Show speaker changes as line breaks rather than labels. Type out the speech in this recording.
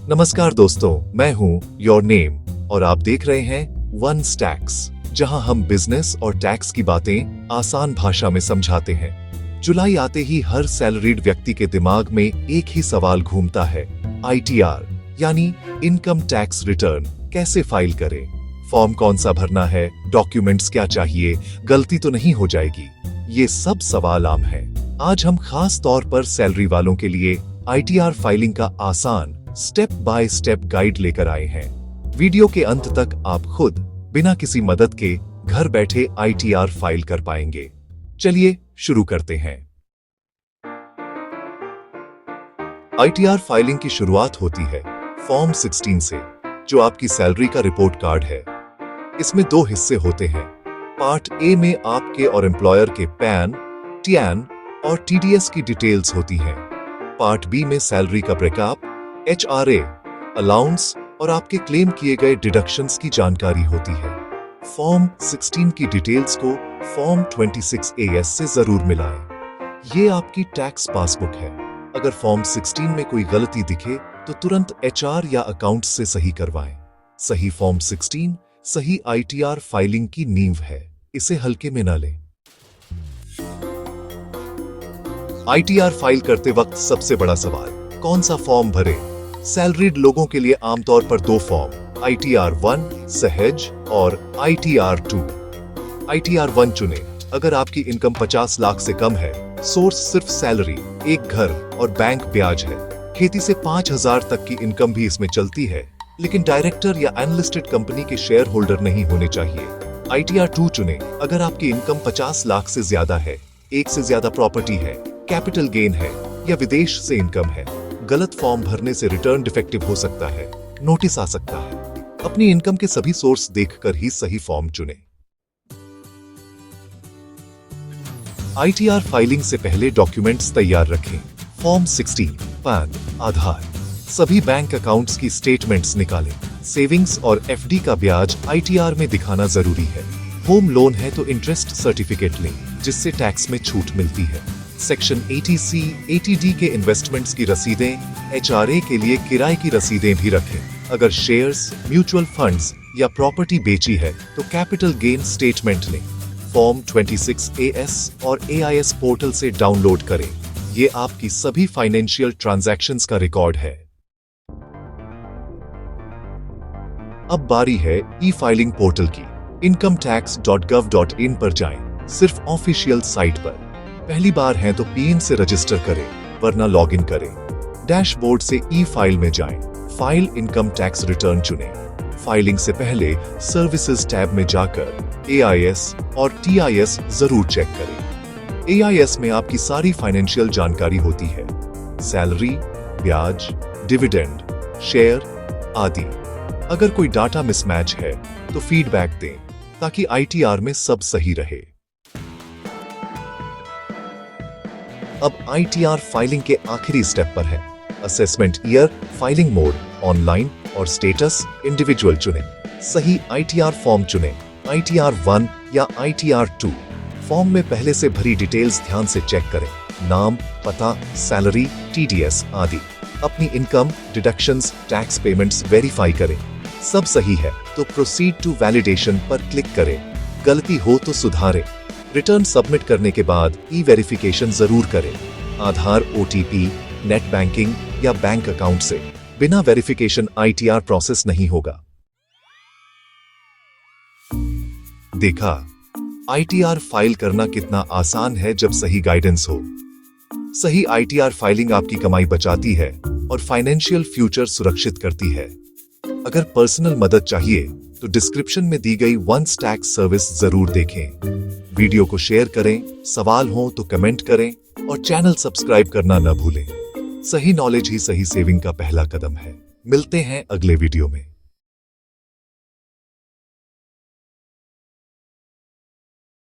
नमस्कार दोस्तों, मैं हूं योर नेम और आप देख रहे हैं वन स्टैक्स, जहां हम बिजनेस और टैक्स की बातें आसान भाषा में समझाते हैं। जुलाई आते ही हर सैलरीड व्यक्ति के दिमाग में एक ही सवाल घूमता है, ITR यानी इनकम टैक्स रिटर्न कैसे फाइल करें, फॉर्म कौन सा भरना है, डॉक्यूमेंट्स क्या चाहिए, गलती तो नहीं हो जाएगी। ये सब सवाल आम है। आज हम खास तौर पर सैलरी वालों के लिए ITR फाइलिंग का आसान स्टेप बाय स्टेप गाइड लेकर आए हैं। वीडियो के अंत तक आप खुद बिना किसी मदद के घर बैठे ITR फाइल कर पाएंगे। चलिए शुरू करते हैं। ITR फाइलिंग की शुरुआत होती है फॉर्म 16 से, जो आपकी सैलरी का रिपोर्ट कार्ड है। इसमें दो हिस्से होते हैं। पार्ट ए में आपके और एम्प्लॉयर के पैन, TAN और TDS की डिटेल्स होती हैं। पार्ट बी में सैलरी का ब्रेकअप, HRA, अलाउंस और आपके क्लेम किए गए डिडक्शंस की जानकारी होती है। फॉर्म 16 की डिटेल्स को फॉर्म 26AS से जरूर मिलाएं। ये आपकी टैक्स पासबुक है। अगर फॉर्म 16 में कोई गलती दिखे तो तुरंत HR या अकाउंट्स से सही करवाएं। सही फॉर्म 16 सही ITR फाइलिंग की नींव है, इसे हल्के में न लें। ITR फाइल करते वक्त सबसे बड़ा सवाल, कौन सा फॉर्म भरे? सैलरीड लोगों के लिए आमतौर पर दो फॉर्म, ITR 1 सहज और ITR 2। ITR 1 चुनें अगर आपकी इनकम 50 लाख से कम है, सोर्स सिर्फ सैलरी, एक घर और बैंक ब्याज है। खेती से 5,000 तक की इनकम भी इसमें चलती है, लेकिन डायरेक्टर या अनलिस्टेड कंपनी के शेयर होल्डर नहीं होने चाहिए। ITR 2 चुनें अगर आपकी इनकम 50 लाख से ज्यादा है, एक से ज्यादा प्रॉपर्टी है, कैपिटल गेन है या विदेश से इनकम है। गलत फॉर्म भरने से रिटर्न डिफेक्टिव हो सकता है, नोटिस आ सकता है। अपनी इनकम के सभी सोर्स देखकर ही सही फॉर्म चुनें। ITR फाइलिंग से पहले डॉक्यूमेंट्स तैयार रखें। फॉर्म 16, पैन, आधार, सभी बैंक अकाउंट्स की स्टेटमेंट्स निकालें। सेविंग्स और FD का ब्याज ITR में दिखाना जरूरी है। होम लोन है तो इंटरेस्ट सर्टिफिकेट लें, जिससे टैक्स में छूट मिलती है। सेक्शन 80C, 80D के इन्वेस्टमेंट्स की रसीदें, HRA के लिए किराए की रसीदें भी रखें। अगर शेयर्स, म्यूचुअल फंड्स या प्रॉपर्टी बेची है तो कैपिटल गेन स्टेटमेंट लें। फॉर्म 26AS और AIS पोर्टल से डाउनलोड करें। ये आपकी सभी फाइनेंशियल ट्रांजैक्शंस का रिकॉर्ड है। अब बारी है ई-फाइलिंग पोर्टल की। incometax.gov.in पर जाएं, सिर्फ ऑफिशियल साइट पर। पहली बार हैं तो PIN से रजिस्टर करें, वरना लॉगिन करें। डैशबोर्ड से ई-फाइल में जाएं, फाइल इनकम टैक्स रिटर्न चुनें। फाइलिंग से पहले सर्विसेज टैब में जाकर AIS और TIS जरूर चेक करें। AIS में आपकी सारी फाइनेंशियल जानकारी होती है, सैलरी, ब्याज, डिविडेंड, शेयर आदि। अगर कोई डाटा मिसमैच है तो फीडबैक दें, ताकि ITR में सब सही रहे। अब ITR फाइलिंग के आखिरी स्टेप पर है, assessment year, filing mode, online और स्टेटस इंडिविजुअल चुनें। सही ITR फॉर्म चुनें, ITR 1 या ITR 2। फॉर्म में पहले से भरी डिटेल्स ध्यान से चेक करें, नाम, पता, सैलरी, TDS आदि। अपनी income, deductions, tax payments verify करें। सब सही है तो प्रोसीड टू वैलिडेशन पर क्लिक करें। गलती हो तो सुधारें। रिटर्न सबमिट करने के बाद ई-वेरिफिकेशन जरूर करें। आधार, OTP, नेट बैंकिंग या बैंक अकाउंट से बिना वेरिफिकेशन ITR प्रोसेस नहीं होगा। देखा, ITR फाइल करना कितना आसान है जब सही गाइडेंस हो। सही ITR फाइलिंग आपकी कमाई बचाती है और फाइनेंशियल फ्यूचर सुरक्षित करती है। अगर पर्सनल मदद चाहिए तो डिस्क्रिप्शन में दी गई वन स्टैक सर्विस जरूर देखें। वीडियो को शेयर करें, सवाल हो तो कमेंट करें और चैनल सब्सक्राइब करना न भूलें। सही नॉलेज ही सही सेविंग का पहला कदम है। मिलते हैं अगले वीडियो में।